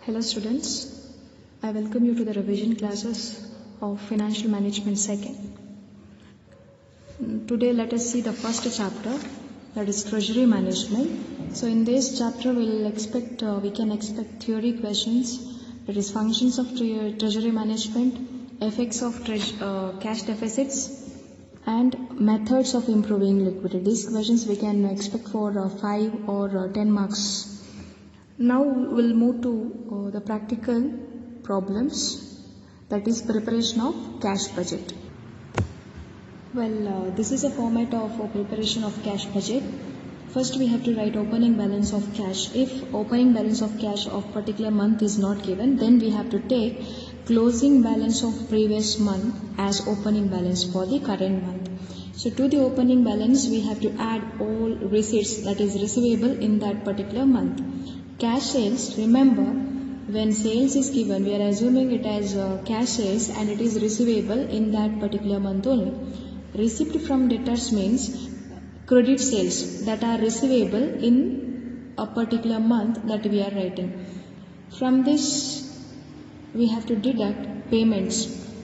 Hello students, I welcome you to the revision classes of Financial Management 2nd. Today let us see the first chapter, that is Treasury Management. So in this chapter we can expect theory questions, that is functions of treasury management, effects of cash deficits, and methods of improving liquidity. These questions we can expect for 5 or 10 marks. Now we'll move to the practical problems, that is preparation of cash budget. Well, this is a format of preparation of cash budget. First we have to write opening balance of cash. If opening balance of cash of particular month is not given, then we have to take closing balance of previous month as opening balance for the current month. So to the opening balance we have to add all receipts, that is receivable in that particular month. Cash sales, remember when sales is given we are assuming it as cash sales and it is receivable in that particular month only. Receipt from debtors means credit sales that are receivable in a particular month that we are writing. From this we have to deduct payments.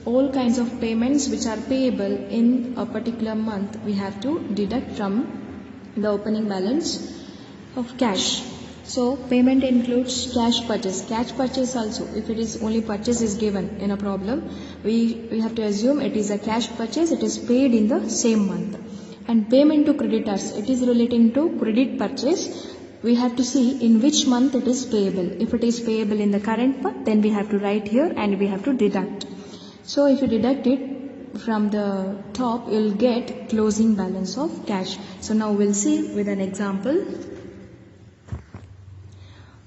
All kinds of payments which are payable in a particular month we have to deduct from the opening balance of cash. So payment includes cash purchase. Cash purchase also, if it is only purchase is given in a problem, we have to assume it is a cash purchase, it is paid in the same month. And payment to creditors, it is relating to credit purchase. We have to see in which month it is payable. If it is payable in the current month, then we have to write here and we have to deduct. So if you deduct it from the top, you will get closing balance of cash. So now we'll see with an example.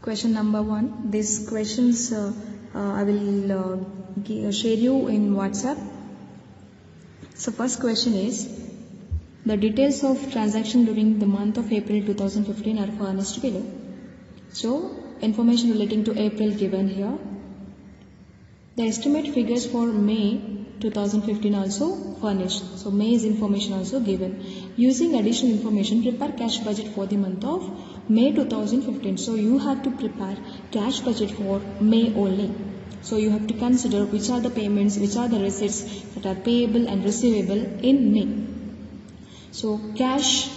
Question number 1. These questions I will share you in WhatsApp. So first question is, the details of transaction during the month of April 2015 are furnished below. So information relating to April given here. The estimate figures for May 2015 also furnished. So May's information also given. Using additional information, prepare cash budget for the month of May 2015. So you have to prepare cash budget for May only. So you have to consider which are the payments, which are the receipts that are payable and receivable in May. So cash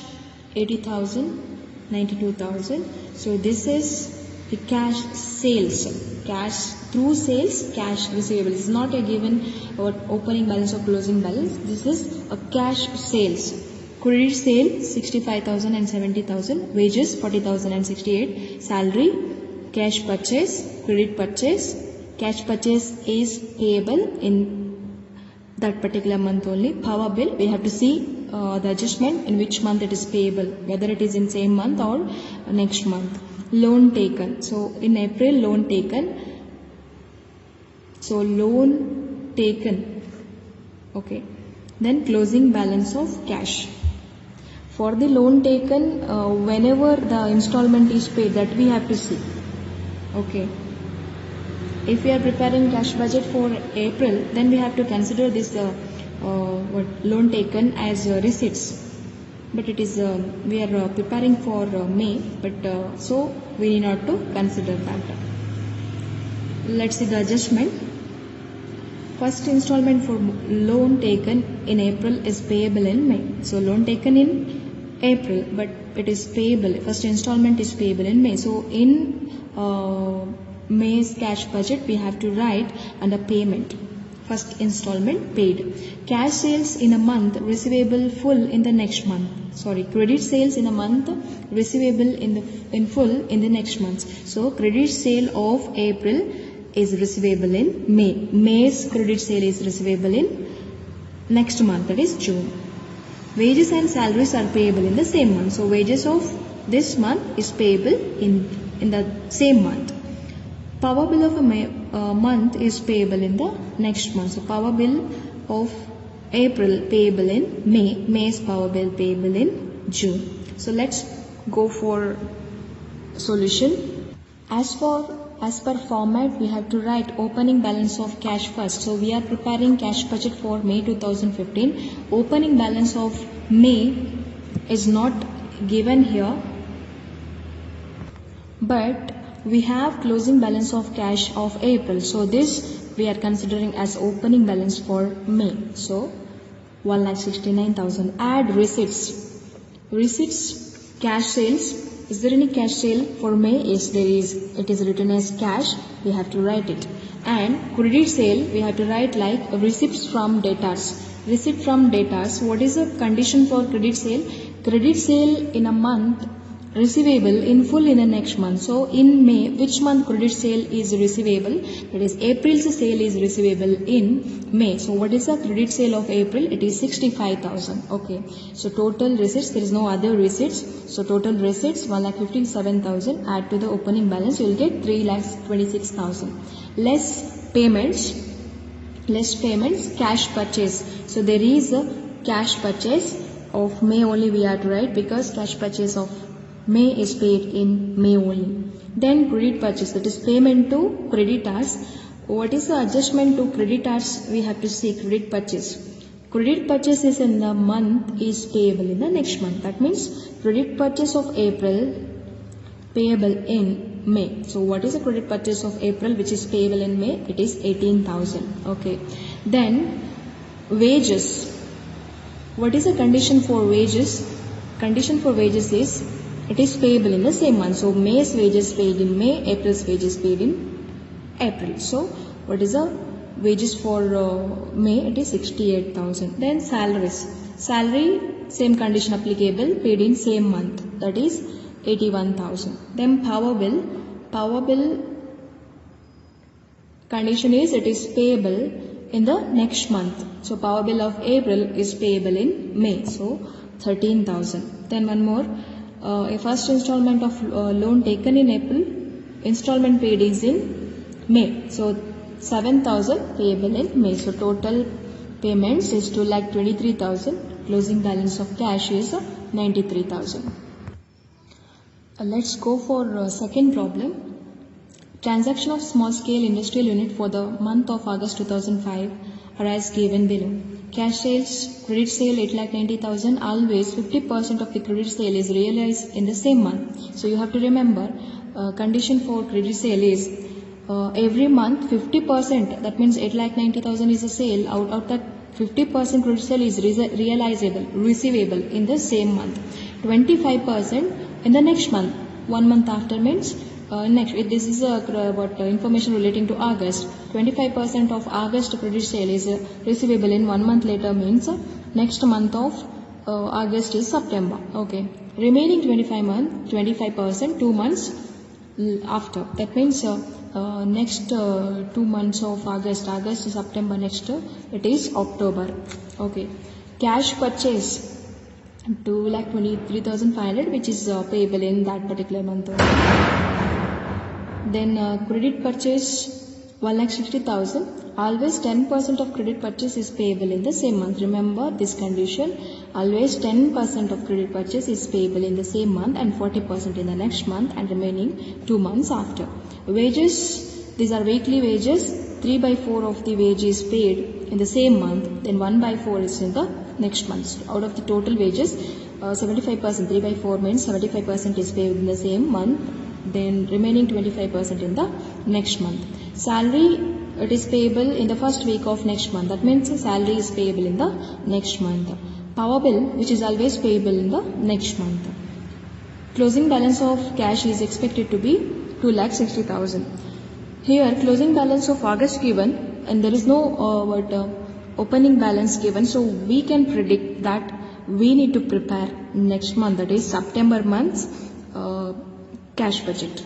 80,000, 92,000. So this is the cash sales. Cash through sales, cash receivable. This is not a given opening balance or closing balance. This is a cash sales. Credit sale 65,000 and 70,000. Wages 40,000 and 68. Salary, cash purchase, credit purchase. Cash purchase is payable in that particular month only. Power bill, we have to see the adjustment in which month it is payable, whether it is in same month or next month. Loan taken. So in April loan taken. So loan taken. Okay. Then closing balance of cash. For the loan taken, whenever the installment is paid, that we have to see. Okay. If we are preparing cash budget for April, then we have to consider this loan taken as receipts. But it is we are preparing for May, but so we need not to consider that. Let's see the adjustment. First installment for loan taken in April is payable in May. So loan taken in April, but it is payable. First installment is payable in May. So in May's cash budget we have to write under payment. First installment paid. Cash sales in a month, receivable full in the next month. Credit sales in a month, receivable in full in the next month. So credit sale of April is receivable in May. May's credit sale is receivable in next month, that is June. Wages and salaries are payable in the same month. So wages of this month is payable in the same month. Power bill of a month is payable in the next month. So power bill of April payable in May. May's power bill payable in June. So let's go for solution. As per format, we have to write opening balance of cash first. So we are preparing cash budget for May 2015. Opening balance of May is not given here, but we have closing balance of cash of April. So this we are considering as opening balance for May. So 1,69,000. Add receipts. Receipts, cash sales. Is there any cash sale for May? Yes, there is. It is written as cash. We have to write it. And credit sale, we have to write like receipts from debtors. Receipt from debtors. What is the condition for credit sale? Credit sale in a month, receivable in full in the next month. So in May, which month credit sale is receivable? That is April's sale is receivable in May. So what is the credit sale of April? It is 65,000. Okay. So total receipts, there is no other receipts. So total receipts 1,57,000. Add to the opening balance, you will get 3,26,000. Less payments, cash purchase. So there is a cash purchase of May only we are to write, because cash purchase of May is paid in May only. Then credit purchase, that is payment to creditors. What is the adjustment to creditors? We have to see credit purchase. Credit purchase is in the month is payable in the next month. That means credit purchase of April payable in May. So what is the credit purchase of April which is payable in May? It is 18,000. Okay. Then wages. What is the condition for wages? Condition for wages is it is payable in the same month. So May's wages paid in May, April's wages paid in April. So what is the wages for May? It is 68,000. Then salaries. Salary, same condition applicable, paid in same month. That is 81,000. Then power bill. Power bill condition is it is payable in the next month. So power bill of April is payable in May. So 13,000. Then one more. A first installment of loan taken in April, installment paid is in May. So 7,000 payable in May. So total payments is 2,23,000. Closing balance of cash is 93,000. Let's go for second problem. Transaction of small scale industrial unit for the month of August 2005 are as given below. Cash sales, credit sale 8,90,000. Always 50% of the credit sale is realized in the same month. So you have to remember condition for credit sale is every month 50%. That means 8,90,000 is a sale. Out of that 50% credit sale is realizable, receivable in the same month. 25% in the next month. 1 month after means next. This is information relating to August. 25% of August credit sale is receivable in 1 month later means next month of August is September. Okay. Remaining 25% 2 months after. That means next 2 months of August to September, next it is October. Okay. Cash purchase 2,23,500 which is payable in that particular month. Then credit purchase 1,60,000. Always 10% of credit purchase is payable in the same month. Remember this condition. Always 10% of credit purchase is payable in the same month and 40% in the next month and remaining 2 months after. Wages, these are weekly wages. 3/4 of the wage is paid in the same month. Then 1/4 is in the next month. So out of the total wages, 75%, 3/4 means 75% is paid in the same month. Then remaining 25% in the next month. Salary, it is payable in the first week of next month. That means salary is payable in the next month. Power bill, which is always payable in the next month. Closing balance of cash is expected to be 2,60,000. Here closing balance of August given and there is no opening balance given. So we can predict that we need to prepare next month, that is September month's cash budget.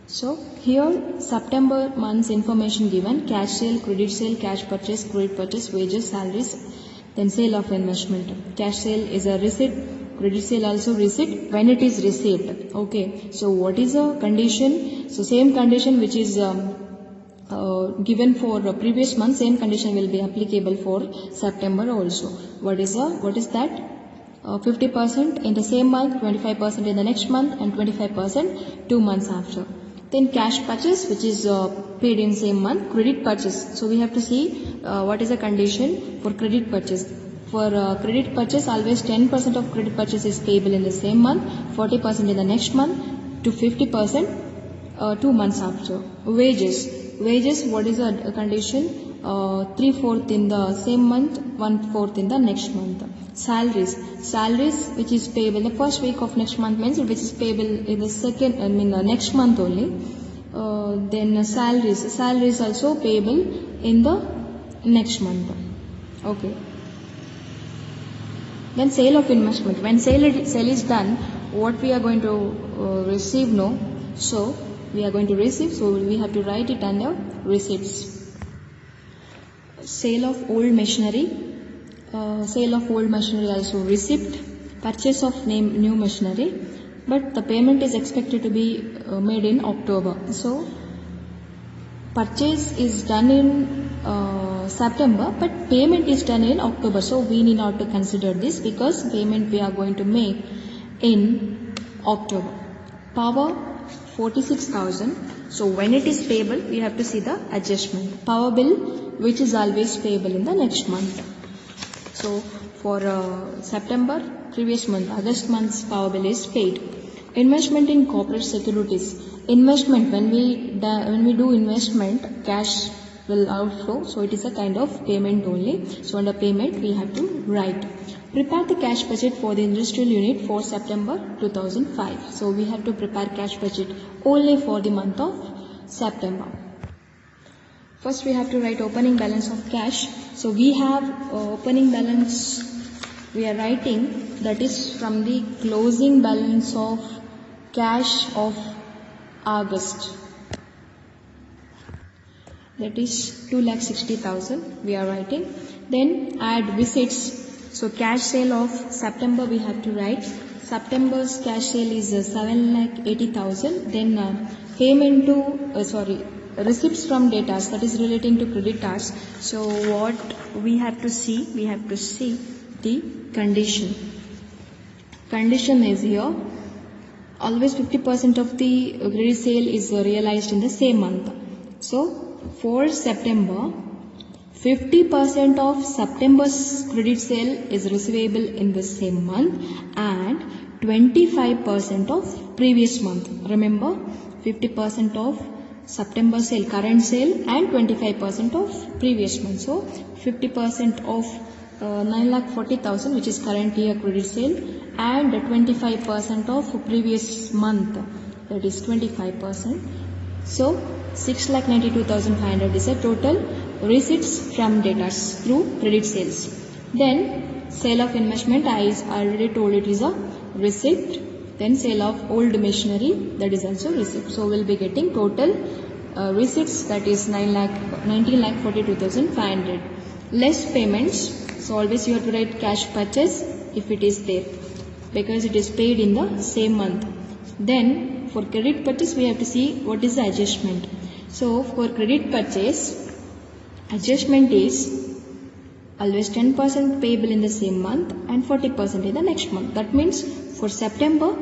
So here September month's information given: cash sale, credit sale, cash purchase, credit purchase, wages, salaries, then sale of investment. Cash sale is a receipt, credit sale also receipt when it is received. Okay, so what is the condition? So same condition which is given for previous month, same condition will be applicable for September also. What is that? 50% in the same month, 25% in the next month and 25% 2 months after. Then cash purchase, which is paid in same month. Credit purchase, so we have to see what is the condition for credit purchase. For credit purchase, always 10% of credit purchase is payable in the same month, 40% in the next month to 50% 2 months after. Wages, what is the condition? 3/4 in the same month, 1/4 in the next month. Salaries which is payable the first week of next month means which is payable in the next month only. Then salaries also payable in the next month. Okay. Then sale of investment. When sale is done, what we are going to receive? No. So we are going to receive. So we have to write it under receipts. Sale of old machinery. Sale of old machinery also receipt. Purchase of new machinery. But the payment is expected to be made in October. So purchase is done in September, but payment is done in October. So we need not to consider this because payment we are going to make in October. Power 46,000. So when it is payable, we have to see the adjustment. Power bill, which is always payable in the next month. So for September, previous month, August month's power bill is paid. Investment in corporate securities. Investment, when we do investment, cash will outflow, so it is a kind of payment only. So under payment we have to write. Prepare the cash budget for the industrial unit for September 2005. So we have to prepare cash budget only for the month of September. First we have to write opening balance of cash. So we have opening balance, we are writing, that is from the closing balance of cash of August, that is 2,60,000 we are writing. Then add receipts. So cash sale of September we have to write. September's cash sale is 7,80,000. Then payment to receipts from debtors, that is relating to creditors. So what we have to see? We have to see the condition. Condition is here. Always 50% of the credit sale is realized in the same month. So for September, 50% of September's credit sale is receivable in the same month and 25% of previous month. Remember, 50% of September sale, current sale, and 25% of previous month. So 50% of 9,40,000 which is current year credit sale and 25% of previous month, that is 25%. So 6,92,500 is the total receipts from debtors through credit sales. Then sale of investment, I already told it is a receipt. Then sale of old machinery, that is also receipt. So we'll be getting total receipts, that is 19,42,500. Less payments. So always you have to write cash purchase if it is there, because it is paid in the same month. Then for credit purchase we have to see what is the adjustment. So for credit purchase, adjustment is always 10% payable in the same month and 40% in the next month. That means for September,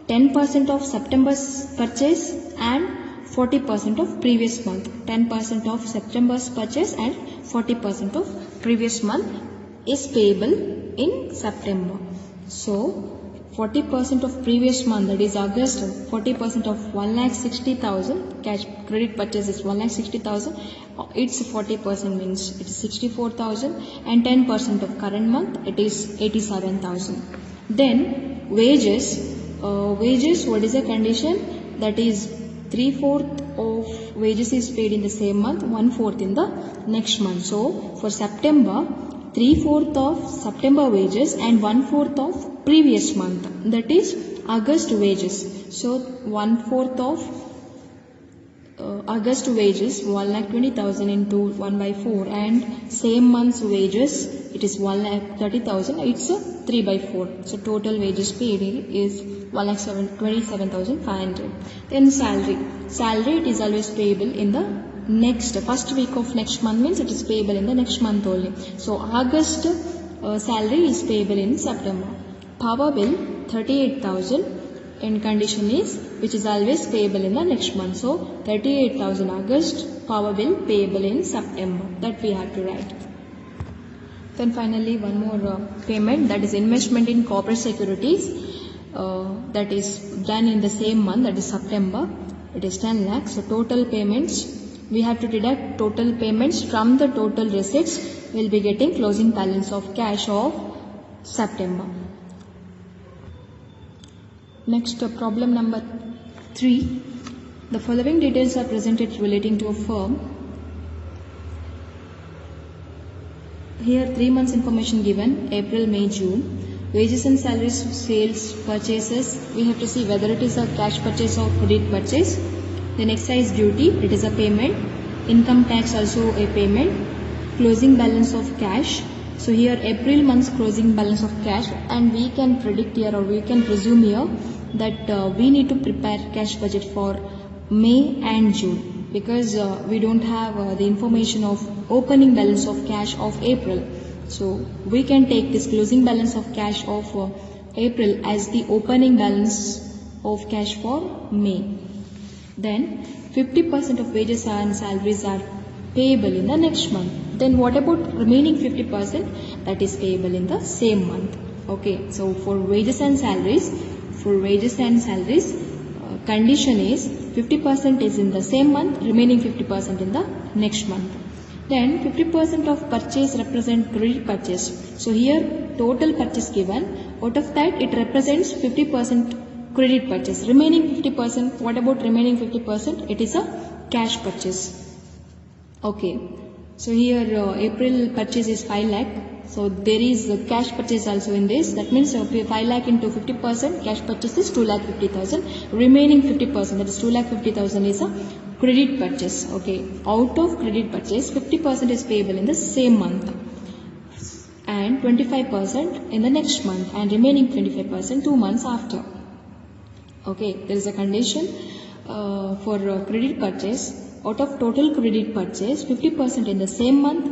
10% of September's purchase and 40% of previous month. 10% of September's purchase and 40% of previous month is payable in September. So 40% of previous month, that is August, 40% of 1,60,000, cash credit purchase is 1,60,000, its 40% means it is 64,000, and 10% of current month, it is 87,000. Then wages, what is the condition? That is 3/4 of wages is paid in the same month, 1/4 in the next month. So for September, 3/4 of September wages and 1/4 of previous month, that is August wages. So 1/4 of August wages, 1,20,000 into 1/4, and same month's wages, it is 1,30,000, it's 3/4. So total wages paid is 1,27,500. Then salary, it is always payable in the first week of next month, means it is payable in the next month only. So August salary is payable in September. Power bill 38,000 in condition is which is always payable in the next month. So 38,000 August, power bill payable in September, that we have to write. Then finally one more payment, that is investment in corporate securities, that is done in the same month, that is September. it is 10 lakh. So total payments, we have to deduct total payments from the total receipts. We will be getting closing balance of cash of September. Next, problem number 3. The following details are presented relating to a firm. Here 3 months information given: April, May, June. Wages and salaries, sales, purchases. We have to see whether it is a cash purchase or credit purchase. Then excise duty, it is a payment. Income tax, also a payment. Closing balance of cash. So here April month's closing balance of cash, and we can predict here, or we can presume here, that we need to prepare cash budget for May and June, because we don't have the information of opening balance of cash of April. So we can take this closing balance of cash of April as the opening balance of cash for May. Then 50% of wages and salaries are payable in the next month. Then what about remaining 50% that is payable in the same month? Okay, so for wages and salaries, condition is 50% is in the same month, remaining 50% in the next month. Then 50% of purchase represent credit purchase. So here total purchase given, out of that it represents 50% credit purchase. Remaining 50%, what about remaining 50%? It is a cash purchase. Okay, so here April purchase is 5 lakh. So there is a cash purchase also in this. That means 5 lakh into 50%, cash purchase is 2,50,000. Remaining 50%, that is 2,50,000, is a credit purchase. Okay, out of credit purchase, 50% is payable in the same month, and 25% in the next month, and remaining 25% 2 months after. Okay, there is a condition for credit purchase. Out of total credit purchase, 50% in the same month,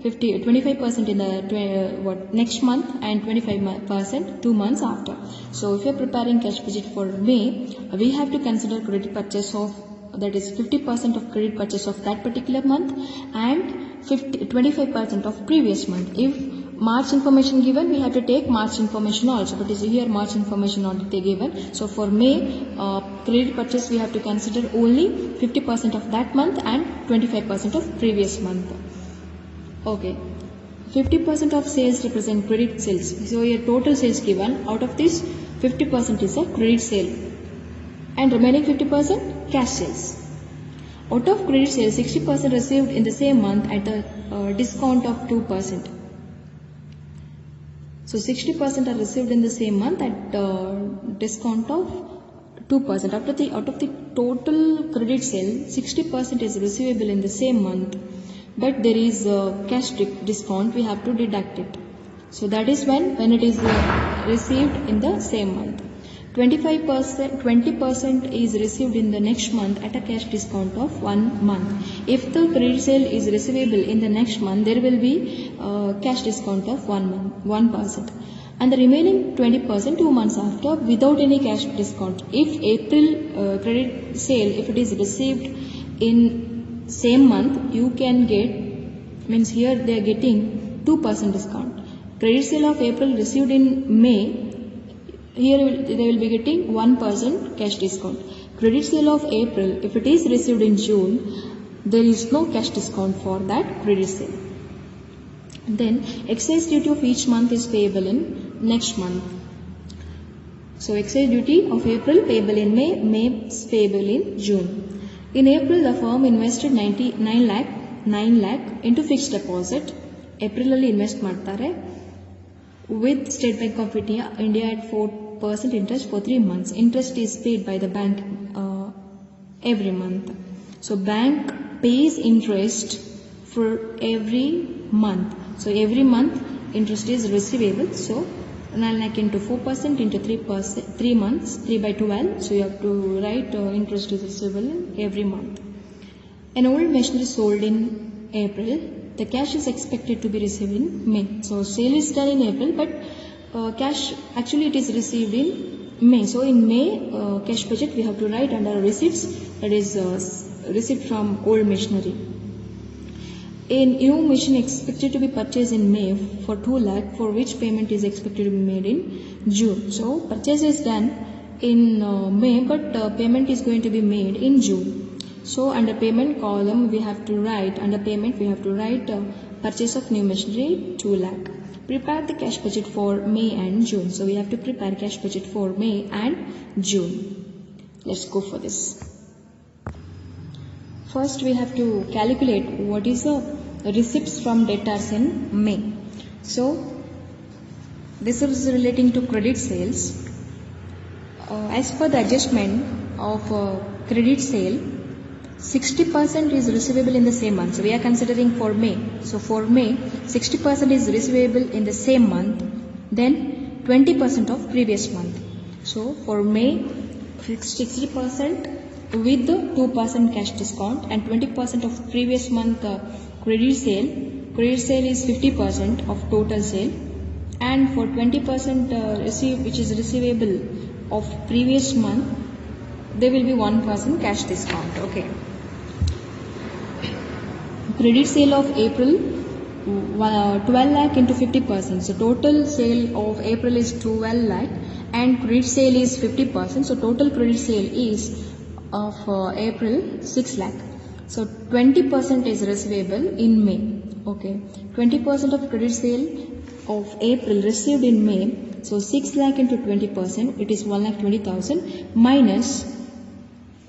25% in the next month, and 25% 2 months after. So if you are preparing cash budget for May, we have to consider credit purchase of, that is 50% of credit purchase of that particular month, and 25% of previous month. If March information given, we have to take March information also, but is here March information not given. So for May credit purchase, we have to consider only 50% of that month and 25% of previous month. Okay, 50% of sales represent credit sales. So here total sales given, out of this 50% is a credit sale, and remaining 50% cash sales. Out of credit sales, 60% received in the same month at a discount of 2%. So 60% are received in the same month at discount of 2%. Out of the total credit sale, 60% is receivable in the same month, but there is a cash discount, we have to deduct it. So that is when it is received in the same month. 20% is received in the next month at a cash discount of 1 month. If the credit sale is receivable in the next month, there will be cash discount of 1%, and the remaining 20% 2 months after without any cash discount. If April credit sale, if it is received in same month, you can get, means here they are getting 2% discount. Credit sale of April received in May, here they will be getting 1% cash discount. Credit sale of April, if it is received in June, there is no cash discount for that credit sale. Then excise duty of each month is payable in next month. So excise duty of April payable in May, May is payable in June. In April, the firm invested 9 lakh into fixed deposit. April alli invest ಮಾಡ್ತಾರೆ with State Bank of India at 4% interest for 3 months. Interest is paid by the bank every month. So bank pays interest for every month. So every month interest is receivable. So 9 lakh into 4% into 3 months, 3 by 12. So you have to write interest is receivable in every month. An old machinery sold in April. The cash is expected to be received in May. So sale is done in April, but cash actually it is received in May. So in May cash budget we have to write under receipts, that is receipt from old machinery. A new machine expected to be purchased in May for 2 lakh, for which payment is expected to be made in June. So purchase is done in May, but payment is going to be made in June. So under payment column we have to write, under payment we have to write purchase of new machinery 2 lakh. Prepare the cash budget for May and June. So we have to prepare cash budget for May and June. Let's go for this. First we have to calculate what is the receipts from debtors in May. So this is relating to credit sales. As per the adjustment of credit sale, 60% is receivable in the same month. So we are considering for May. So for May, 60% is receivable in the same month, then 20% of previous month. So for May, 60% with the 2% cash discount and 20% of previous month credit sale. Credit sale is 50% of total sale, and for 20% which is receivable of previous month, there will be 1% cash discount. Okay. Credit sale of April, 12 lakh into 50%. So total sale of April is 12 lakh and credit sale is 50%. So total credit sale is of April 6 lakh. So 20% is receivable in May. Okay. 20% of credit sale of April received in May. So 6 lakh into 20%, it is 1,20,000 minus,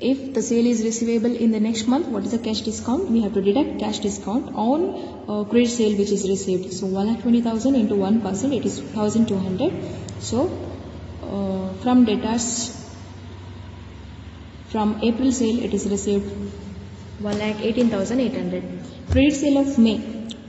if the sale is receivable in the next month, what is the cash discount? We have to deduct cash discount on credit sale which is received. So 1,20,000 into 1%, it is 1,200. So from debtors, from April sale, it is received 1,18,800. Credit sale of May,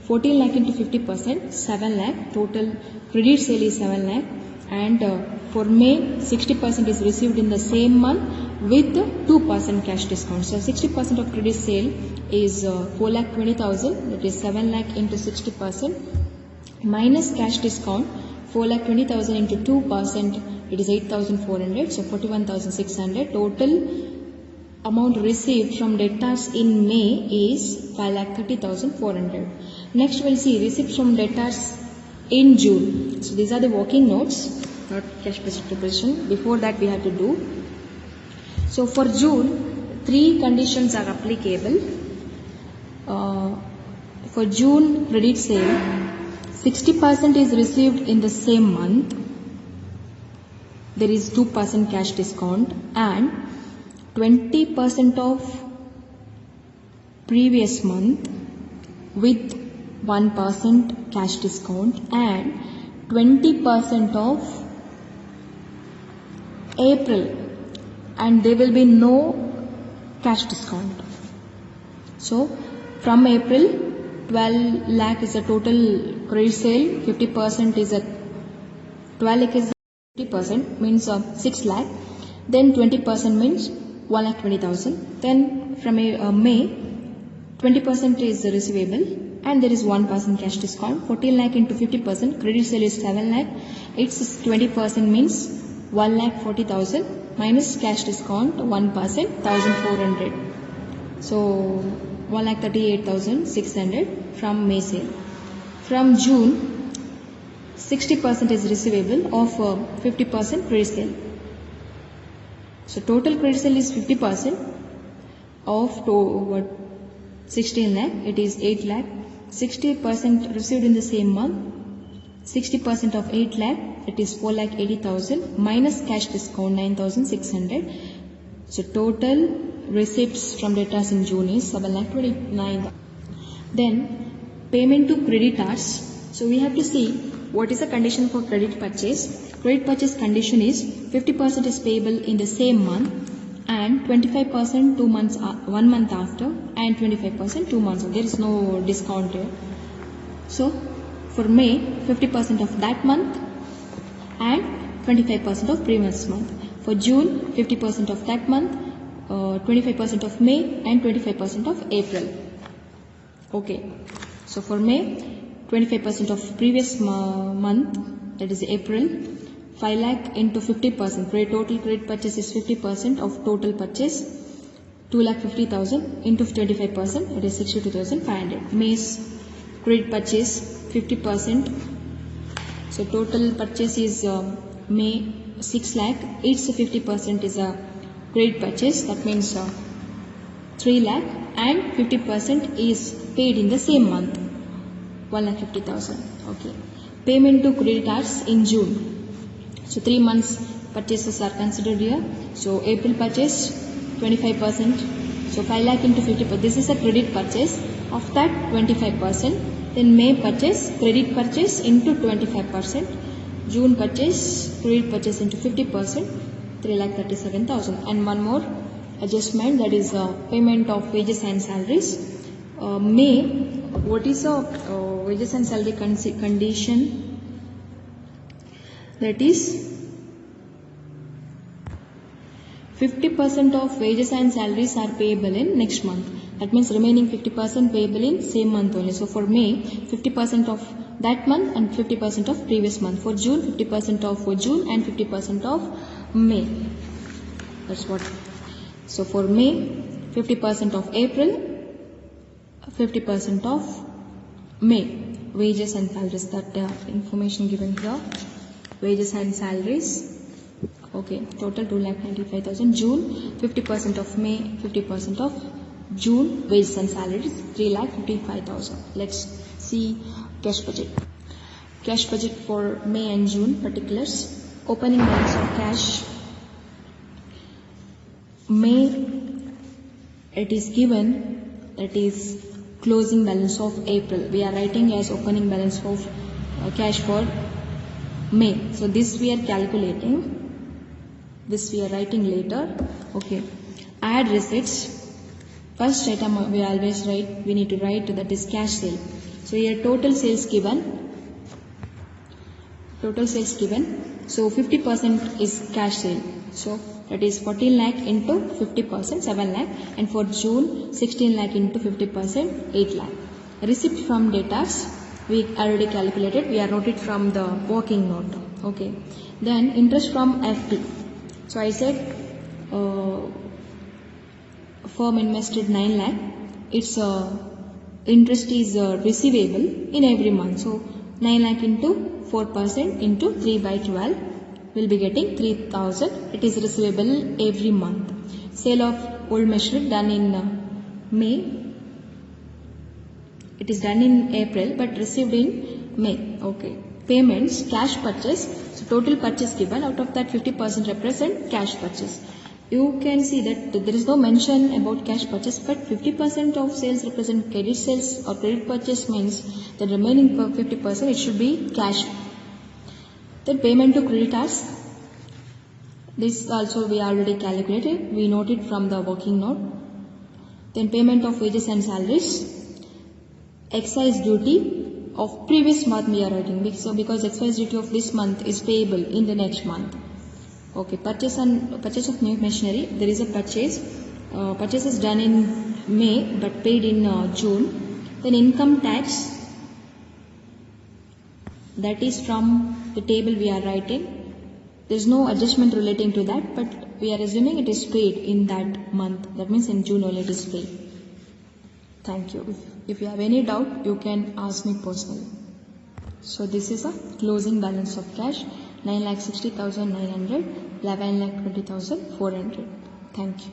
14 lakh into 50%, 7 lakh. Total credit sale is 7 lakh. And for May, 60% is received in the same month with the 2% cash discount. So 60% of credit sale is 4,20,000. That is 7 lakh into 60% minus cash discount. 4,20,000 into 2%, it is 8,400. So 41,600. Total amount received from debtors in May is 5,30,400. Next we'll see receipts from debtors in June. So these are the working notes, not cash budget preparation. Before that we have to do. So for June, 3 conditions are applicable. For June credit sale, 60% is received in the same month. There is 2% cash discount and 20% of previous month with 1% cash discount and 20% of April, and there will be no cash discount. So from April, 12 lakh is a total credit sale, 50% is a 12 lakh is 50% means 6 lakh, then 20% means 1,20,000. Then from May, 20% is receivable and there is 1% cash discount. 14 lakh into 50%, credit sale is 7 lakh. Its 20% means 1,40,000 minus cash discount 1%, 1,400. So 1,38,600 from May sale. From June, 60% is receivable of 50% credit sale. So total credit sale is 50% of 16 lakh, it is 8 lakh. 60% received in the same month. 60% of 8 lakh, it is 4,80,000 minus cash discount 9,600. So total receipts from debtors in June is 7,29,000. Then payment to creditors. So we have to see what is the condition for credit purchase. Credit purchase condition is 50% is payable in the same month and 25% 2 months, 1 month after, and 25% 2 months. There is no discount here. So for May, 50% of that month and 25% of previous month. For June, 50% of that month, 25% of May and 25% of April. Okay. So for May, 25% of previous month, that is April, 5 lakh into 50%. Total credit purchase is 50% of total purchase, 2,50,000 into 25%, it is 62,500. May's credit purchase 50%. So total purchase is May 6 lakh, its 50% is a credit purchase, that means 3 lakh, and 50% is paid in the same month, 1,50,000. Okay. Payment to creditors in June. So 3 months purchases are considered here. So April purchase 25%. So 5 lakh into 50%. This is a credit purchase. Of that 25%. Then May purchase, credit purchase into 25%. June purchase, credit purchase into 50%. 3,37,000. And one more adjustment, that is payment of wages and salaries. May, what is a wages and salary condition? That is 50% of wages and salaries are payable in next month. That means remaining 50% payable in same month only. So for May, 50% of that month and 50% of previous month. For June, 50% of June and 50% of May. That's what. So for May, 50% of April, 50% of May. Wages and salaries, that information given here. Wages and salaries. Okay, total 2,95,000. June, 50% of May, 50% of June. Wages and salaries, 3,55,000. Let's see cash budget. Cash budget for May and June particulars. Opening balance of cash. May, it is given, that is closing balance of April. We are writing as opening balance of cash for May. So this we are calculating. This we are writing later. Okay. Add receipts. First item we always write, we need to write, that is cash sale. So here total sales given. Total sales given. So 50% is cash sale. So that is 14 lakh into 50%, 7 lakh. And for June, 16 lakh into 50%, 8 lakh. Receipt from debtors, we already calculated. We are noted from the working note. Okay. Then interest from FD. So I said firm invested 9 lakh. Its interest is receivable in every month. So 9 lakh into 4% into 3 by 12 will be getting 3,000. It is receivable every month. Sale of old machinery done in May. It is done in April but received in May. Okay. Payments, cash purchase. So total purchase given, out of that 50% represent cash purchase. You can see that there is no mention about cash purchase, but 50% of sales represent credit sales or credit purchase, means the remaining 50% it should be cash. Then payment to creditors. This also we already calculated. We noted from the working note. Then payment of wages and salaries. Excise duty of previous month we are writing. So because excise duty of this month is payable in the next month. Okay, purchase of new machinery. There is a purchase. Purchase is done in May but paid in June. Then income tax. That is from the table we are writing. There is no adjustment relating to that, but we are assuming it is paid in that month. That means in June only it is paid. Thank you. If you have any doubt, you can ask me personally. So this is a closing balance of cash, 9,60,900, 11,20,400. Thank you.